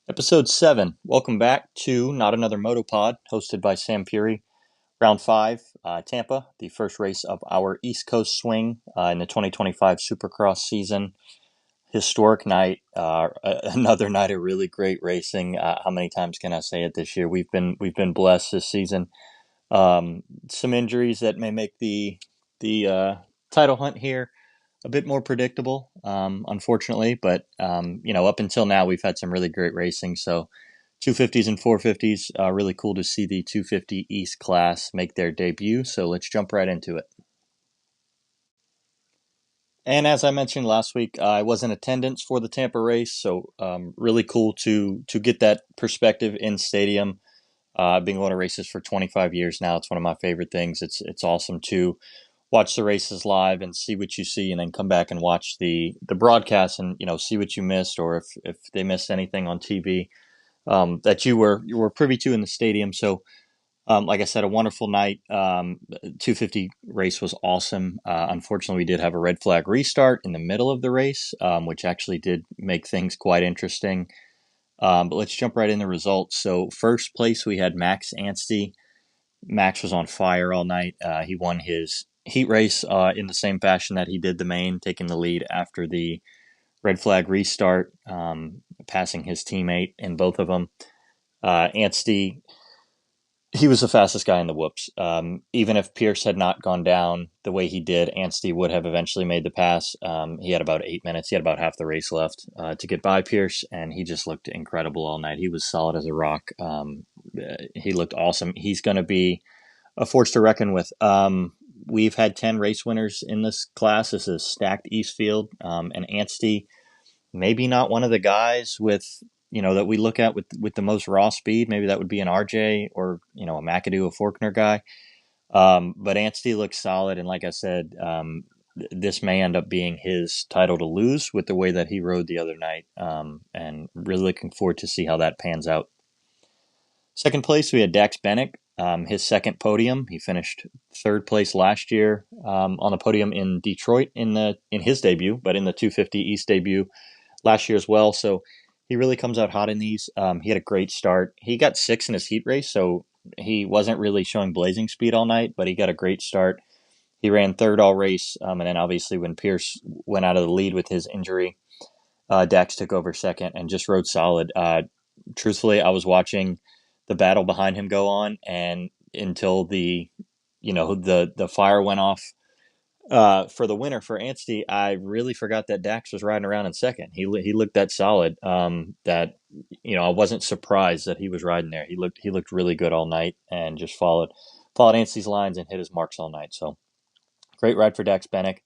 Episode 7. Welcome back to Not Another Moto Pod, hosted by Sam Fury. Round 5, Tampa, the first race of our East Coast swing in the 2025 Supercross season. Historic night, another night of really great racing. How many times can I say it this year? We've been blessed this season. Some injuries that may make the title hunt here a bit more predictable, unfortunately. But up until now, we've had some really great racing. So 250s and 450s, really cool to see the 250 East class make their debut. So let's jump right into it. And as I mentioned last week, I was in attendance for the Tampa race, so really cool to get that perspective in stadium. I've been going to races for 25 years now. It's one of my favorite things. It's awesome to watch the races live and see what you see, and then come back and watch the broadcast and see what you missed, or if they missed anything on TV that you were privy to in the stadium. So like I said, a wonderful night. 250 race was awesome. Unfortunately, we did have a red flag restart in the middle of the race, which actually did make things quite interesting. But let's jump right in the results. So first place, we had Max Anstey. Max was on fire all night. He won his heat race in the same fashion that he did the main, taking the lead after the red flag restart, passing his teammate in both of them. Anstey, he was the fastest guy in the whoops. Even if Pierce had not gone down the way he did, Anstey would have eventually made the pass. He had about 8 minutes. He had about half the race left to get by Pierce, and he just looked incredible all night. He was solid as a rock. He looked awesome. He's going to be a force to reckon with. We've had 10 race winners in this class. This is stacked East Field, and Anstey, maybe not one of the guys with that we look at with the most raw speed. Maybe that would be an RJ or a McAdoo, a Faulkner guy. But Anstey looks solid, and like I said, this may end up being his title to lose with the way that he rode the other night. And really looking forward to see how that pans out. Second place, we had Dax Bennick. His second podium. He finished third place last year on the podium in Detroit in his debut, but in the 250 East debut last year as well. So he really comes out hot in these. He had a great start. He got 6th in his heat race, so he wasn't really showing blazing speed all night, but he got a great start. He ran third all race, and then obviously when Pierce went out of the lead with his injury, Dax took over second and just rode solid. Truthfully, I was watching the battle behind him go on, and until the fire went off for the winner for Anstey, I really forgot that Dax was riding around in second. He looked that solid. That I wasn't surprised that he was riding there. He looked really good all night and just followed Anstey's lines and hit his marks all night. So great ride for Dax Bennick.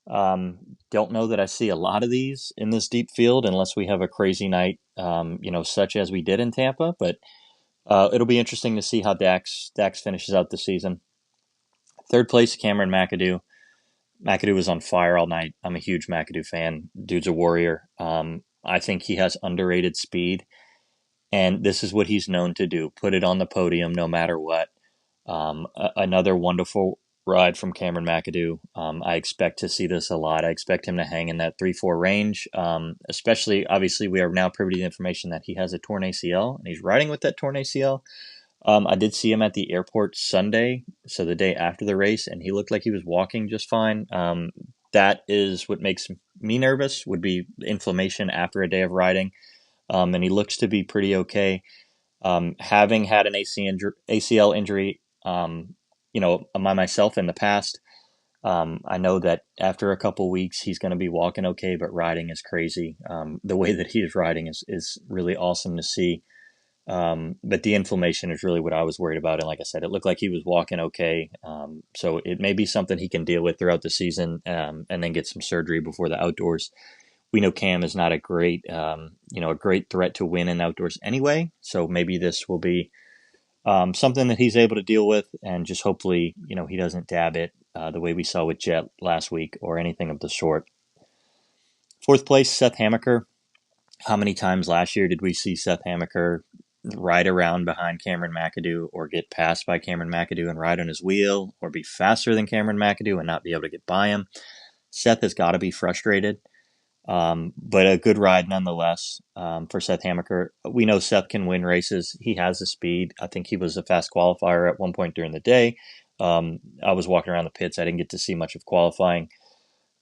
Don't know that I see a lot of these in this deep field unless we have a crazy night, such as we did in Tampa. But it'll be interesting to see how Dax finishes out the season. Third place, Cameron McAdoo. McAdoo was on fire all night. I'm a huge McAdoo fan. Dude's a warrior. I think he has underrated speed, and this is what he's known to do: put it on the podium no matter what. Another wonderful ride from Cameron McAdoo. I expect to see this a lot. I expect him to hang in that 3-4 range, especially, obviously, we are now privy to the information that he has a torn ACL, and he's riding with that torn ACL. I did see him at the airport Sunday, so the day after the race, and he looked like he was walking just fine. That is what makes me nervous, would be inflammation after a day of riding, and he looks to be pretty okay. Having had an ACL injury, by myself in the past, I know that after a couple weeks he's going to be walking okay, but riding is crazy. The way that he is riding is really awesome to see. But the inflammation is really what I was worried about. And like I said, it looked like he was walking okay. So it may be something he can deal with throughout the season, and then get some surgery before the outdoors. We know Cam is not a great threat to win in outdoors anyway. So maybe this will be something that he's able to deal with, and just hopefully, he doesn't dab it the way we saw with Jet last week or anything of the sort. Fourth place, Seth Hamaker. How many times last year did we see Seth Hamaker ride around behind Cameron McAdoo, or get passed by Cameron McAdoo and ride on his wheel, or be faster than Cameron McAdoo and not be able to get by him? Seth has got to be frustrated. But a good ride nonetheless for Seth Hamaker. We know Seth can win races. He has the speed. I think he was a fast qualifier at one point during the day. I was walking around the pits. I didn't get to see much of qualifying.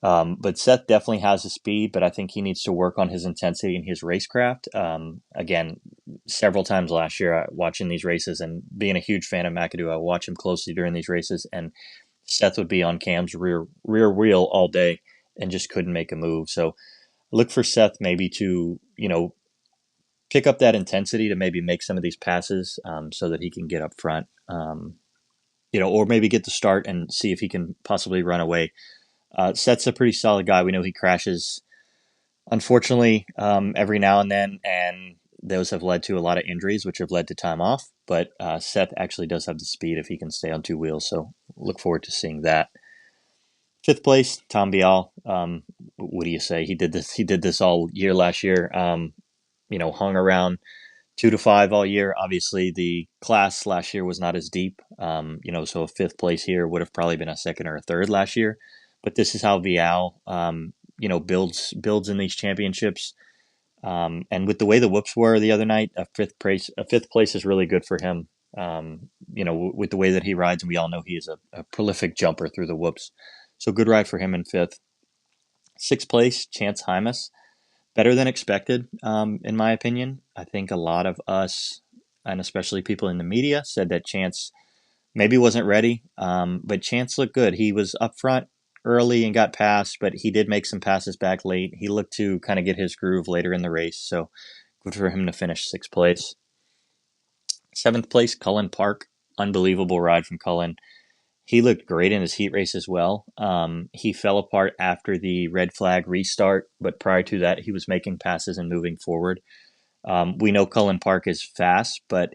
But Seth definitely has the speed, but I think he needs to work on his intensity and his racecraft. Again, several times last year, watching these races and being a huge fan of McAdoo, I watch him closely during these races, and Seth would be on Cam's rear wheel all day and just couldn't make a move. So look for Seth maybe to pick up that intensity to maybe make some of these passes so that he can get up front. Or maybe get the start and see if he can possibly run away. Seth's a pretty solid guy. We know he crashes, unfortunately, every now and then, and those have led to a lot of injuries, which have led to time off. But Seth actually does have the speed if he can stay on two wheels, so look forward to seeing that. Fifth place, Tom Bial. What do you say? He did this. He did this all year last year. Hung around 2 to 5 all year. Obviously, the class last year was not as deep. So a fifth place here would have probably been a second or a third last year. But this is how Vial, builds in these championships. And with the way the whoops were the other night, a fifth place is really good for him. With the way that he rides, and we all know he is a prolific jumper through the whoops. So good ride for him in fifth. Sixth place, Chance Hymas. Better than expected, in my opinion. I think a lot of us, and especially people in the media, said that Chance maybe wasn't ready, but Chance looked good. He was up front early and got past, but he did make some passes back late. He looked to kind of get his groove later in the race, so good for him to finish sixth place. Seventh place, Cullen Park. Unbelievable ride from Cullen. He looked great in his heat race as well. He fell apart after the red flag restart, but prior to that, he was making passes and moving forward. We know Cullen Park is fast, but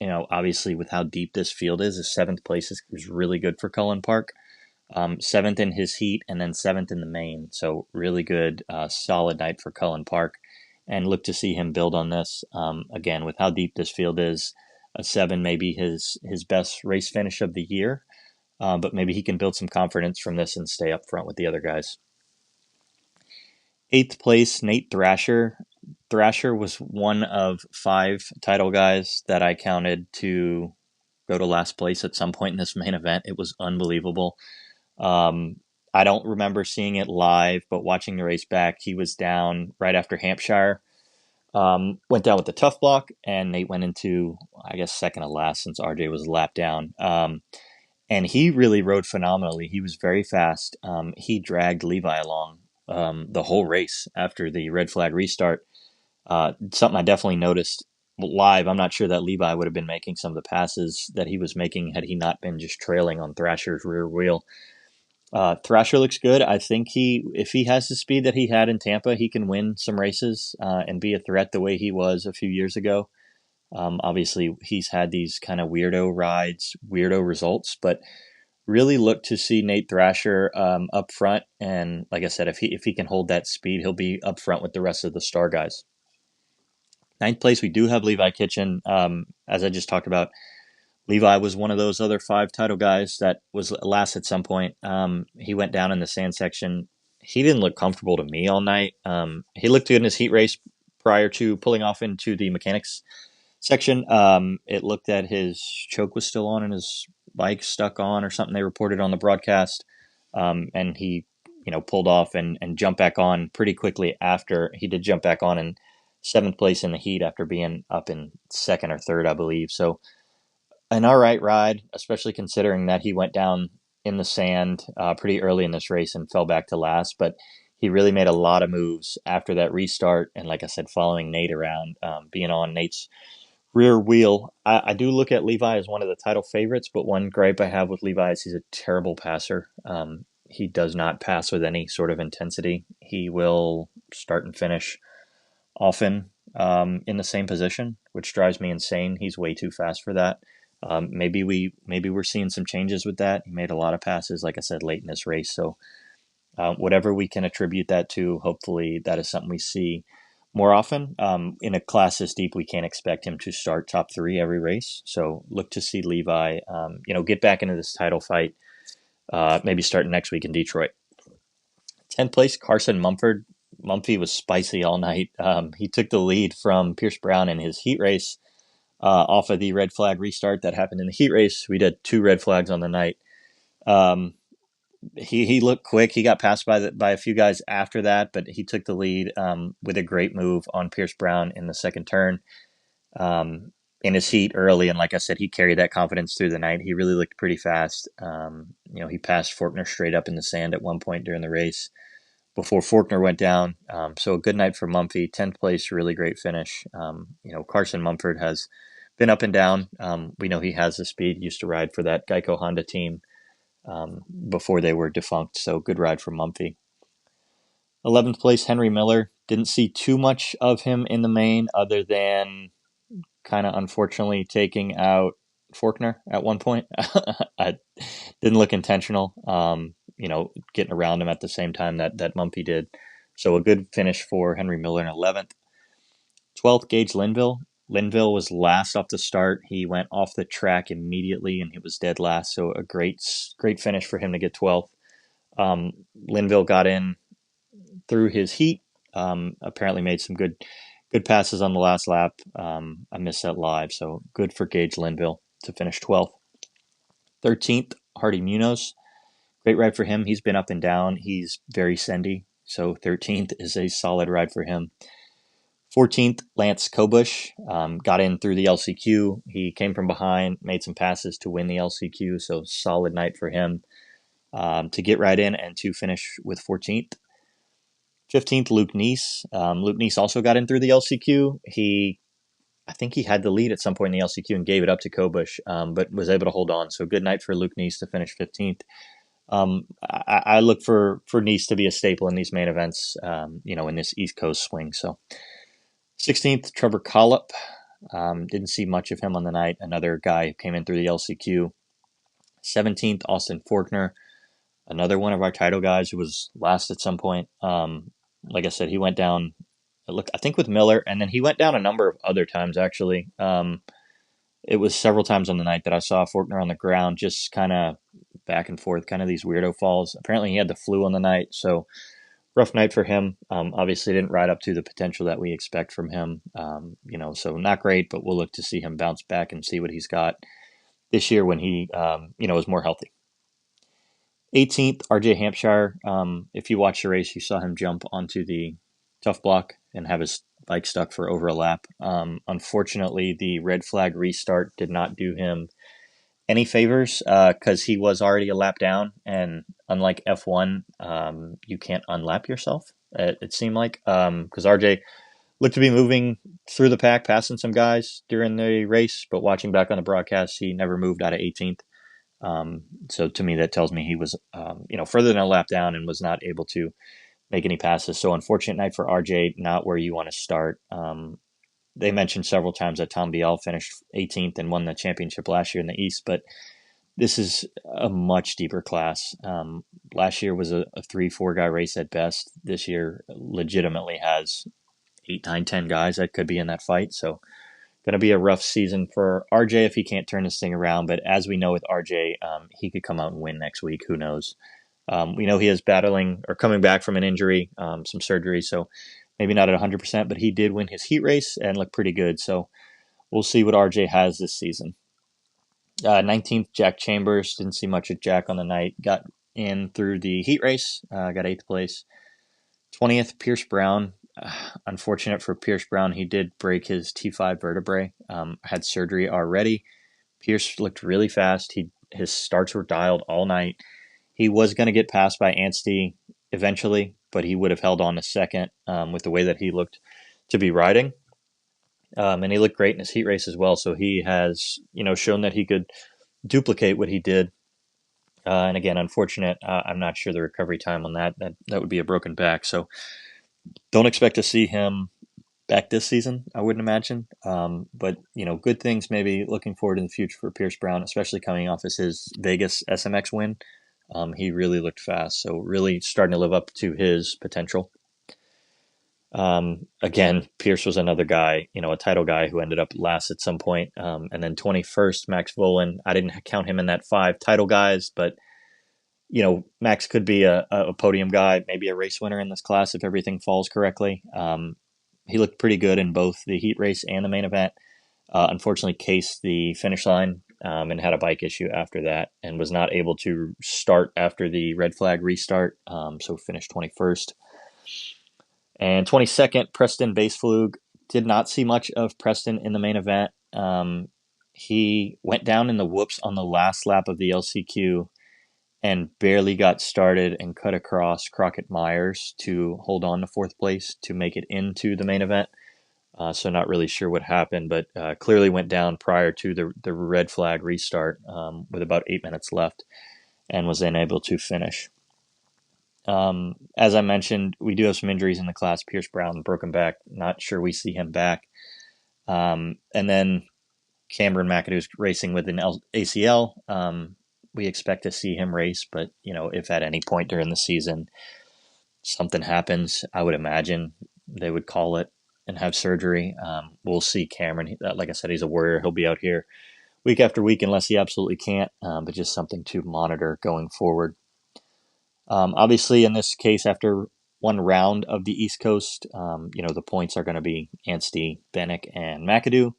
obviously with how deep this field is, a seventh place is really good for Cullen Park. Seventh in his heat and then seventh in the main. So really good, solid night for Cullen Park, and look to see him build on this. Again, with how deep this field is, a 7 may be his best race finish of the year. But maybe he can build some confidence from this and stay up front with the other guys. Eighth place, Nate Thrasher. Thrasher was one of 5 title guys that I counted to go to last place at some point in this main event. It was unbelievable. I don't remember seeing it live, but watching the race back, he was down right after Hampshire. Went down with the tough block, and Nate went into, I guess, second to last since RJ was a lap down. And he really rode phenomenally. He was very fast. He dragged Levi along the whole race after the red flag restart. Something I definitely noticed live. I'm not sure that Levi would have been making some of the passes that he was making had he not been just trailing on Thrasher's rear wheel. Thrasher looks good. I think if he has the speed that he had in Tampa, he can win some races and be a threat the way he was a few years ago. Obviously, he's had these kind of weirdo rides, weirdo results, but really look to see Nate Thrasher up front. And like I said, if he can hold that speed, he'll be up front with the rest of the star guys. Ninth place, we do have Levi Kitchen. As I just talked about, Levi was one of those other 5 title guys that was last at some point. He went down in the sand section. He didn't look comfortable to me all night. He looked good in his heat race prior to pulling off into the mechanics section. It looked that his choke was still on and his bike stuck on or something, they reported on the broadcast. And he, pulled off and jumped back on pretty quickly after. He did jump back on in 7th place in the heat after being up in second or third, I believe. So an all right ride, especially considering that he went down in the sand pretty early in this race and fell back to last. But he really made a lot of moves after that restart. And like I said, following Nate around, being on Nate's rear wheel. I do look at Levi as one of the title favorites, but one gripe I have with Levi is he's a terrible passer. He does not pass with any sort of intensity. He will start and finish often in the same position, which drives me insane. He's way too fast for that. Maybe we're seeing some changes with that. He made a lot of passes, like I said, late in this race. So whatever we can attribute that to, hopefully that is something we see more often. In a class this deep, we can't expect him to start top 3 every race. So look to see Levi, get back into this title fight, maybe starting next week in Detroit. 10th place, Carson Mumford. Mumphy was spicy all night. He took the lead from Pierce Brown in his heat race off of the red flag restart that happened in the heat race. We did 2 red flags on the night. Um, he looked quick. He got passed by a few guys after that, but he took the lead with a great move on Pierce Brown in the second turn in his heat early. And like I said, he carried that confidence through the night. He really looked pretty fast. He passed Faulkner straight up in the sand at one point during the race before Faulkner went down. So a good night for Mumphy. 10th place, really great finish. Carson Mumford has been up and down. We know he has the speed, used to ride for that Geico Honda team before they were defunct. So good ride for Mumphy. 11th place, Henry Miller. Didn't see too much of him in the main other than kind of unfortunately taking out Faulkner at one point. I didn't look intentional, getting around him at the same time that Mumphy did. So a good finish for Henry Miller in 11th. 12th, Gage Linville. Linville was last off the start. He went off the track immediately and he was dead last. So a great finish for him to get 12th. Linville got in through his heat. Apparently made some good passes on the last lap. I missed that live, so good for Gage Linville to finish 12th. 13th, Hardy Munoz. Great ride for him. He's been up and down. He's very sendy, so 13th is a solid ride for him. 14th, Lance Kobush. Got in through the LCQ. He came from behind, made some passes to win the LCQ, so solid night for him to get right in and to finish with 14th. 15th, Luke Neese. Luke Neese also got in through the LCQ. I think he had the lead at some point in the LCQ and gave it up to Kobush, but was able to hold on. So good night for Luke Neese to finish 15th. I look for Neese to be a staple in these main events, in this East Coast swing. So 16th, Trevor Collop. Didn't see much of him on the night. Another guy who came in through the LCQ. 17th, Austin Faulkner. Another one of our title guys who was last at some point. Like I said, he went down, I think with Miller, and then he went down a number of other times, actually. It was several times on the night that I saw Faulkner on the ground, just kind of back and forth, kind of these weirdo falls. Apparently he had the flu on the night, so rough night for him. Obviously didn't ride up to the potential that we expect from him, so not great, but we'll look to see him bounce back and see what he's got this year when he, is more healthy. 18th, RJ Hampshire. If you watched the race, you saw him jump onto the tough block and have his bike stuck for over a lap. Unfortunately, the red flag restart did not do him any favors because he was already a lap down. And unlike F1, you can't unlap yourself, it seemed like, because RJ looked to be moving through the pack, passing some guys during the race. But watching back on the broadcast, he never moved out of 18th. So to me, that tells me he was, further than a lap down and was not able to make any passes. So unfortunate night for RJ, not where you want to start. They mentioned several times that Tom Biel finished 18th and won the championship last year in the East, but this is a much deeper class. Last year was a 3-4 guy race at best. This year legitimately has 8, 9, 10 guys that could be in that fight. So going to be a rough season for RJ if he can't turn this thing around. But as we know with RJ, he could come out and win next week. Who knows? We know he is battling or coming back from an injury, some surgery. So maybe not at 100%, but he did win his heat race and look pretty good. So we'll see what RJ has this season. 19th, Jack Chambers. Didn't see much of Jack on the night. Got in through the heat race. Got 8th place. 20th, Pierce Brown. Unfortunate for Pierce Brown, he did break his T5 vertebrae. Had surgery already. Pierce looked really fast. His starts were dialed all night. He was going to get passed by Anstey eventually, but he would have held on a second with the way that he looked to be riding. And he looked great in his heat race as well. So he has, shown that he could duplicate what he did. And again, unfortunate. I'm not sure the recovery time on that would be a broken back. So don't expect to see him back this season, I wouldn't imagine. But, good things maybe looking forward in the future for Pierce Brown, especially coming off as his Vegas SMX win. He really looked fast, so really starting to live up to his potential. Again, Pierce was another guy, a title guy who ended up last at some point. And then 21st, Max Volan. I didn't count him in that 5 title guys, but Max could be a podium guy, maybe a race winner in this class if everything falls correctly. He looked pretty good in both the heat race and the main event. Unfortunately, cased the finish line and had a bike issue after that and was not able to start after the red flag restart, so finished 21st. And 22nd, Preston Baseflug. Did not see much of Preston in the main event. He went down in the whoops on the last lap of the LCQ and barely got started and cut across Crockett Myers to hold on to fourth place to make it into the main event. So not really sure what happened, but clearly went down prior to the red flag restart with about 8 minutes left and was then able to finish. As I mentioned, we do have some injuries in the class. Pierce Brown, broken back. Not sure we see him back. And then Cameron McAdoo's racing with an ACL. We expect to see him race, but if at any point during the season something happens, I would imagine they would call it and have surgery. We'll see Cameron. Like I said, he's a warrior. He'll be out here week after week unless he absolutely can't, but just something to monitor going forward. Obviously, in this case, after one round of the East Coast, the points are going to be Anstey, Bennick, and McAdoo.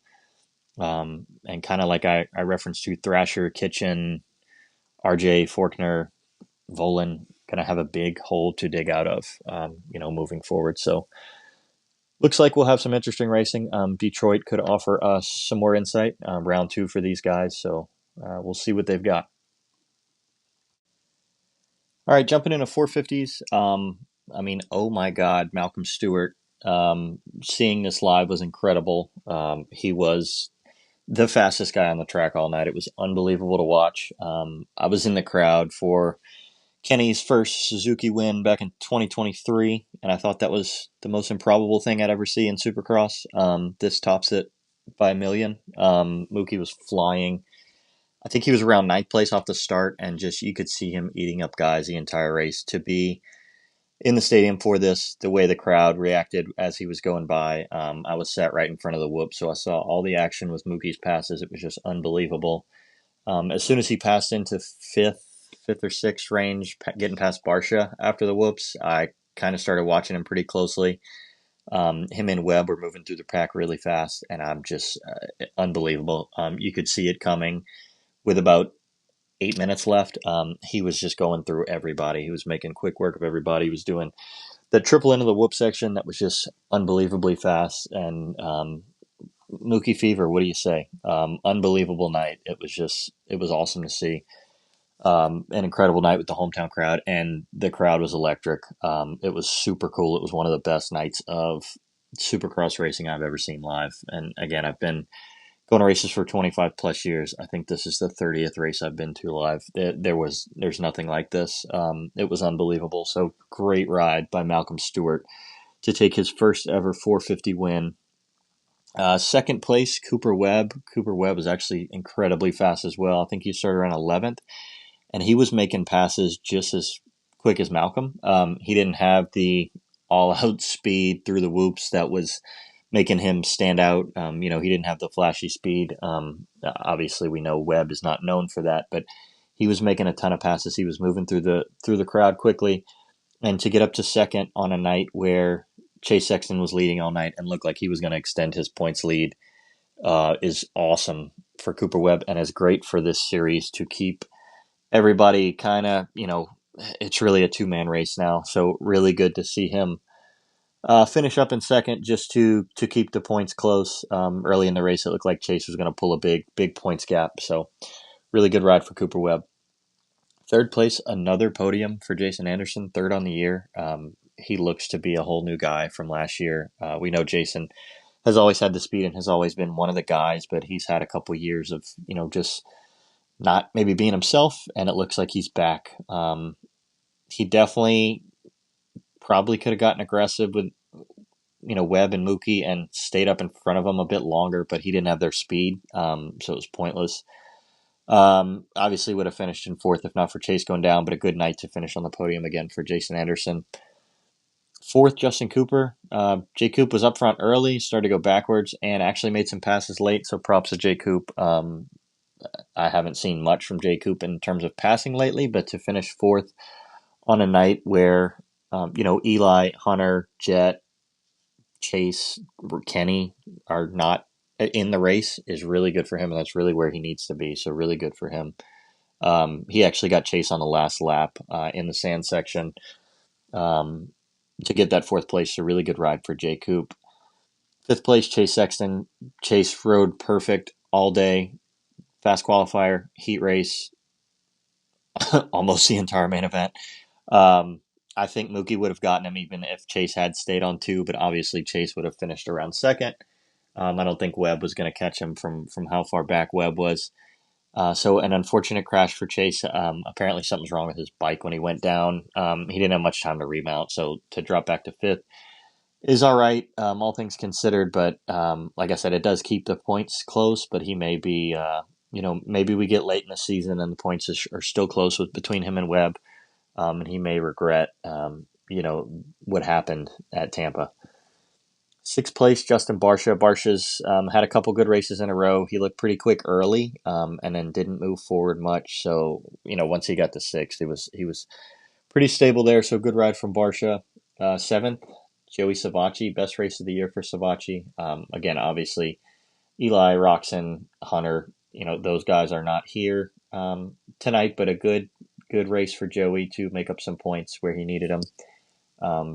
And kind of like I referenced to Thrasher, Kitchen, RJ, Faulkner, Volan, going to have a big hole to dig out of, moving forward. So looks like we'll have some interesting racing. Detroit could offer us some more insight. Round 2 for these guys. So we'll see what they've got. All right, jumping into 450s. Oh my God, Malcolm Stewart. Seeing this live was incredible. He was the fastest guy on the track all night. It was unbelievable to watch. I was in the crowd for Kenny's first Suzuki win back in 2023, and I thought that was the most improbable thing I'd ever see in Supercross. This tops it by a million. Mookie was flying. I think he was around 9th place off the start, and just you could see him eating up guys the entire race. To be in the stadium for this, the way the crowd reacted as he was going by, I was sat right in front of the whoop, so I saw all the action with Mookie's passes. It was just unbelievable. As soon as he passed into fifth or sixth range, getting past Barsha after the whoops, I kind of started watching him pretty closely. Him and Webb were moving through the pack really fast, and I'm just unbelievable. You could see it coming. With about 8 minutes left, he was just going through everybody. He was making quick work of everybody. He was doing the triple into the whoop section that was just unbelievably fast. And Mookie Fever, what do you say? Unbelievable night. It was awesome to see. An incredible night with the hometown crowd, and the crowd was electric. It was super cool. It was one of the best nights of Supercross racing I've ever seen live. And again, I've been going to races for 25 plus years. I think this is the 30th race I've been to live. There's nothing like this. It was unbelievable. So great ride by Malcolm Stewart to take his first ever 450 win. Second place, Cooper Webb. Cooper Webb was actually incredibly fast as well. I think he started around 11th, and he was making passes just as quick as Malcolm. He didn't have the all-out speed through the whoops that was making him stand out. He didn't have the flashy speed. Obviously, we know Webb is not known for that, but he was making a ton of passes. He was moving through the crowd quickly, and to get up to second on a night where Chase Sexton was leading all night and looked like he was going to extend his points lead is awesome for Cooper Webb, and is great for this series to keep everybody kind of, it's really a 2-man race now. So really good to see him finish up in second just to keep the points close. Early in the race, it looked like Chase was going to pull a big points gap. So really good ride for Cooper Webb. Third place, another podium for Jason Anderson, third on the year. He looks to be a whole new guy from last year. We know Jason has always had the speed and has always been one of the guys, but he's had a couple years of, just not maybe being himself, and it looks like he's back. He definitely probably could have gotten aggressive with, Webb and Mookie and stayed up in front of him a bit longer, but he didn't have their speed, so it was pointless. Obviously would have finished in fourth if not for Chase going down, but a good night to finish on the podium again for Jason Anderson. Fourth, Justin Cooper. J. Coop was up front early, started to go backwards, and actually made some passes late, so props to J. Coop. I haven't seen much from Jay Coop in terms of passing lately, but to finish fourth on a night where, Eli, Hunter, Jet, Chase, Kenny are not in the race is really good for him, and that's really where he needs to be. So really good for him. He actually got Chase on the last lap in the sand section um, to get that fourth place. A really good ride for Jay Coop. Fifth place, Chase Sexton. Chase rode perfect all day. Fast qualifier, heat race, almost the entire main event. Um, I think Mookie would have gotten him even if Chase had stayed on two, but obviously Chase would have finished around second. I don't think Webb was going to catch him from how far back Webb was. So an unfortunate crash for Chase. Apparently something's wrong with his bike when he went down. He didn't have much time to remount, so to drop back to fifth is all right, all things considered. But like I said, it does keep the points close. But he may be, maybe we get late in the season and the points are still close between him and Webb, and he may regret, what happened at Tampa. Sixth place, Justin Barcia. Barcia's had a couple good races in a row. He looked pretty quick early, and then didn't move forward much. So once he got to sixth, he was pretty stable there. So good ride from Barcia. Seventh, Joey Savacci, best race of the year for Savacci. Again, obviously, Eli, Roxon, Hunter, those guys are not here tonight, but a good race for Joey to make up some points where he needed them.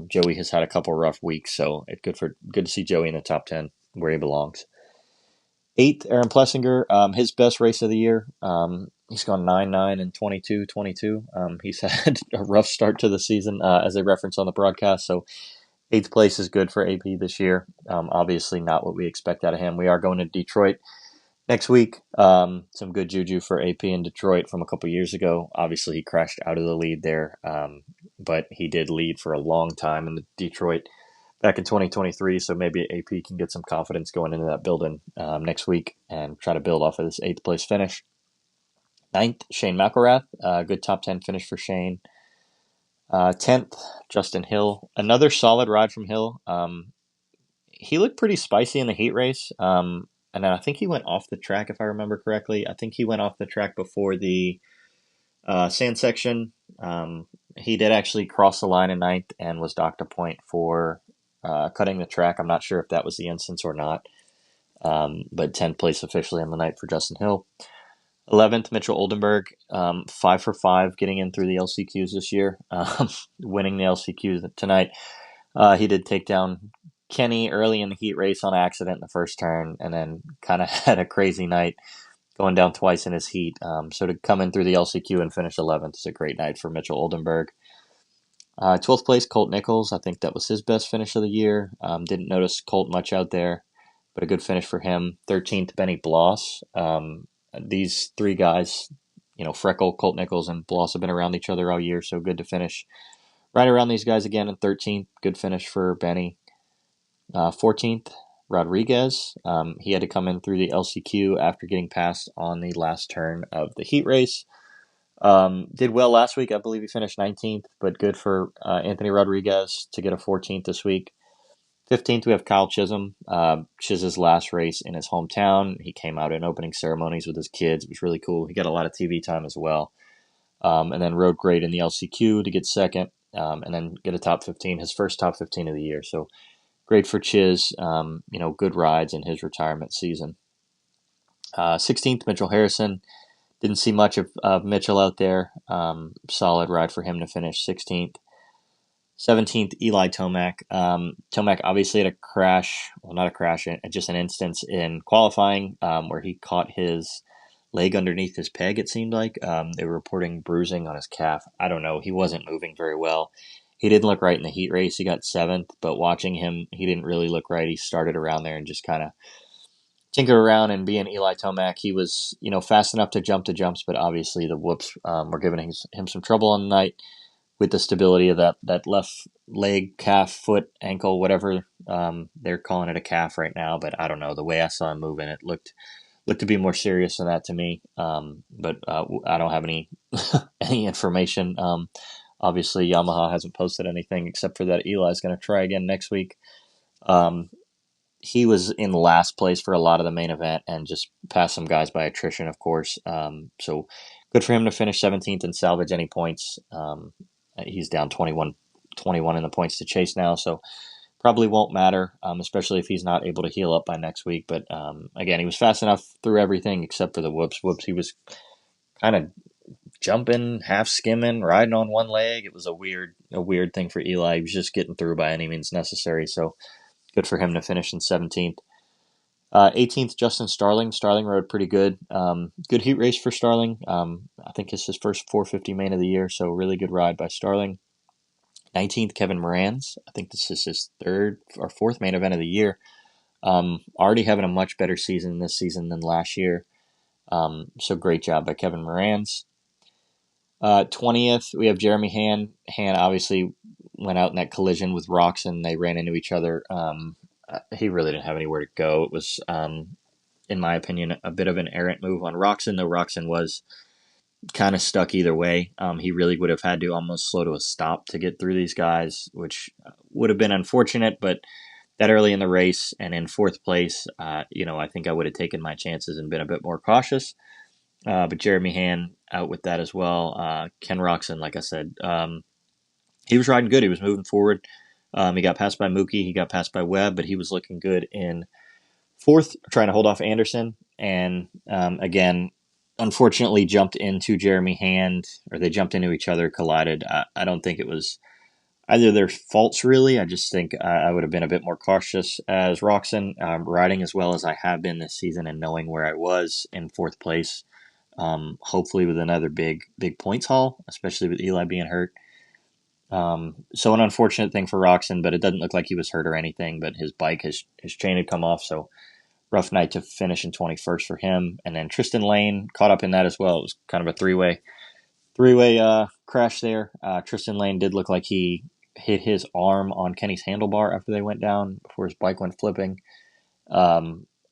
Joey has had a couple rough weeks, so it's good to see Joey in the top 10 where he belongs. Eighth, Aaron Plessinger, his best race of the year. He's gone 9-9 and 22-22. He's had a rough start to the season, as they reference on the broadcast. So eighth place is good for AP this year. Obviously not what we expect out of him. We are going to Detroit next week. Some good juju for AP in Detroit from a couple years ago. Obviously, he crashed out of the lead there, but he did lead for a long time in the Detroit back in 2023. So maybe AP can get some confidence going into that building next week and try to build off of this eighth place finish. Ninth, Shane McElrath. Good top 10 finish for Shane. 10th, Justin Hill. Another solid ride from Hill. He looked pretty spicy in the heat race. And then I think he went off the track, if I remember correctly. I think he went off the track before the sand section. He did actually cross the line in ninth and was docked a point for cutting the track. I'm not sure if that was the instance or not. But 10th place officially on the night for Justin Hill. 11th, Mitchell Oldenburg, 5 for 5 getting in through the LCQs this year, winning the LCQs tonight. He did take down Kenny early in the heat race on accident in the first turn, and then kind of had a crazy night going down twice in his heat. So to come in through the LCQ and finish 11th is a great night for Mitchell Oldenburg. 12th place, Colt Nichols. I think that was his best finish of the year. Didn't notice Colt much out there, but a good finish for him. 13th, Benny Bloss. These three guys, Freckle, Colt Nichols, and Bloss have been around each other all year, so good to finish right around these guys again in 13th. Good finish for Benny. 14th, Rodriguez. He had to come in through the LCQ after getting passed on the last turn of the heat race. Did well last week. I believe he finished 19th, but good for Anthony Rodriguez to get a 14th this week. 15th, we have Kyle Chisholm. Chiz's last race in his hometown. He came out in opening ceremonies with his kids. It was really cool. He got a lot of TV time as well. And then rode great in the LCQ to get second, and then get a top 15, his first top 15 of the year. So great for Chiz. Good rides in his retirement season. 16th, Mitchell Harrison. Didn't see much of Mitchell out there. Solid ride for him to finish 16th. 17th, Eli Tomac. Tomac obviously had a crash. Well, not a crash, just an instance in qualifying where he caught his leg underneath his peg, it seemed like. They were reporting bruising on his calf. I don't know. He wasn't moving very well. He didn't look right in the heat race. He got 7th, but watching him, he didn't really look right. He started around there and just kind of tinker around, and being Eli Tomac, he was, fast enough to jump the jumps, but obviously the whoops were giving him some trouble on the night with the stability of that left leg, calf, foot, ankle, whatever. They're calling it a calf right now, but I don't know. The way I saw him moving, it looked to be more serious than that to me. But I don't have any any information. Obviously, Yamaha hasn't posted anything except for that Eli's going to try again next week. he was in last place for a lot of the main event and just passed some guys by attrition, of course. So good for him to finish 17th and salvage any points. He's down 21 in the points to Chase now, so probably won't matter, especially if he's not able to heal up by next week. But again, he was fast enough through everything except for the whoops. Whoops, he was kind of jumping, half skimming, riding on one leg. It was a weird thing for Eli. He was just getting through by any means necessary. So good for him to finish in 17th. 18th, Justin Starling. Starling rode pretty good. Good heat race for Starling. I think it's his first 450 main of the year, so really good ride by Starling. 19th, Kevin Moranz. I think this is his third or fourth main event of the year. Already having a much better season this season than last year. So great job by Kevin Moranz. 20th, we have Jeremy Han. Han obviously went out in that collision with Roxon. They ran into each other. He really didn't have anywhere to go. It was, in my opinion, a bit of an errant move on Roxon, though Roxon was kind of stuck either way. He really would have had to almost slow to a stop to get through these guys, which would have been unfortunate, but that early in the race and in fourth place, I think I would have taken my chances and been a bit more cautious. But Jeremy Han out with that as well. Ken Roxon, like I said, he was riding good. He was moving forward. He got passed by Mookie. He got passed by Webb, but he was looking good in fourth, trying to hold off Anderson. And again, unfortunately jumped into Jeremy Hand, or they jumped into each other, collided. I don't think it was either their faults, really. I just think I would have been a bit more cautious as Roxon, riding as well as I have been this season and knowing where I was in fourth place. Hopefully with another big points haul, especially with Eli being hurt. So an unfortunate thing for Roxon, but it doesn't look like he was hurt or anything, but his his chain had come off, so rough night to finish in 21st for him. And then Tristan Lane caught up in that as well. It was kind of a three-way crash there. Tristan Lane did look like he hit his arm on Kenny's handlebar after they went down before his bike went flipping.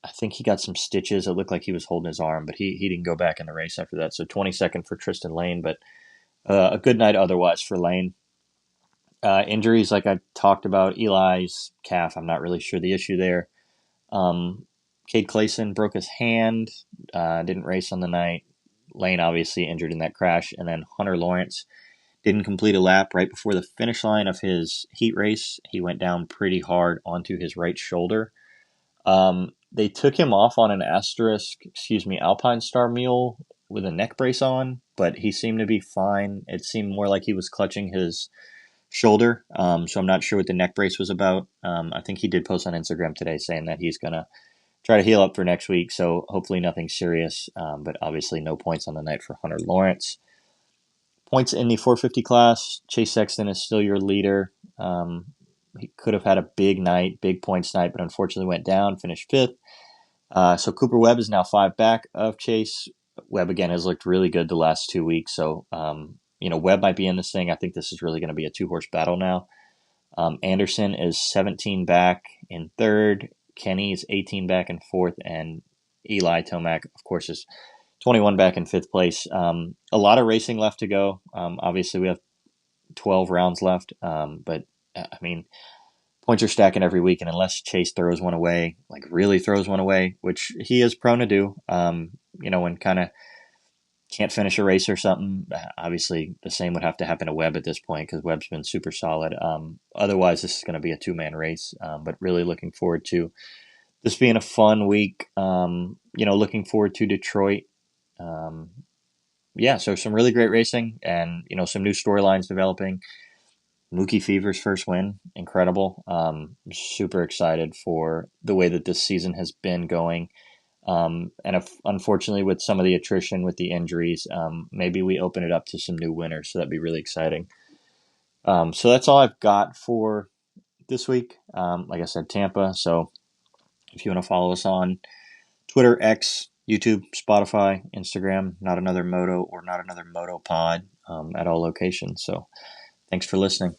I think he got some stitches. It looked like he was holding his arm, but he didn't go back in the race after that. So 22nd for Tristan Lane, but a good night otherwise for Lane. Injuries, like I talked about, Eli's calf, I'm not really sure the issue there. Cade Clayson broke his hand, didn't race on the night. Lane obviously injured in that crash. And then Hunter Lawrence didn't complete a lap right before the finish line of his heat race. He went down pretty hard onto his right shoulder. They took him off on an Alpine Star mule with a neck brace on, but he seemed to be fine. It seemed more like he was clutching his shoulder. So I'm not sure what the neck brace was about. I think he did post on Instagram today saying that he's going to try to heal up for next week. So hopefully nothing serious, but obviously no points on the night for Hunter Lawrence. Points in the 450 class. Chase Sexton is still your leader. He could have had a big night, big points night, but unfortunately went down, finished fifth. So Cooper Webb is now 5 back of Chase. Webb, again, has looked really good the last 2 weeks. So, Webb might be in this thing. I think this is really going to be a 2-horse battle now. Anderson is 17 back in third. Kenny is 18 back in fourth. And Eli Tomac, of course, is 21 back in fifth place. A lot of racing left to go. Obviously, we have 12 rounds left. But, points are stacking every week. And unless Chase throws one away, like really throws one away, which he is prone to do, when kind of can't finish a race or something, obviously the same would have to happen to Webb at this point because Webb's been super solid. Otherwise, this is going to be a 2-man race, but really looking forward to this being a fun week. Looking forward to Detroit. So some really great racing and, some new storylines developing. Mookie Fever's first win, incredible. Super excited for the way that this season has been going. Unfortunately, with some of the attrition, with the injuries, maybe we open it up to some new winners. So that'd be really exciting. So that's all I've got for this week. Like I said, Tampa. So if you want to follow us on Twitter, X, YouTube, Spotify, Instagram, Not Another Moto or Not Another Moto Pod at all locations. So thanks for listening.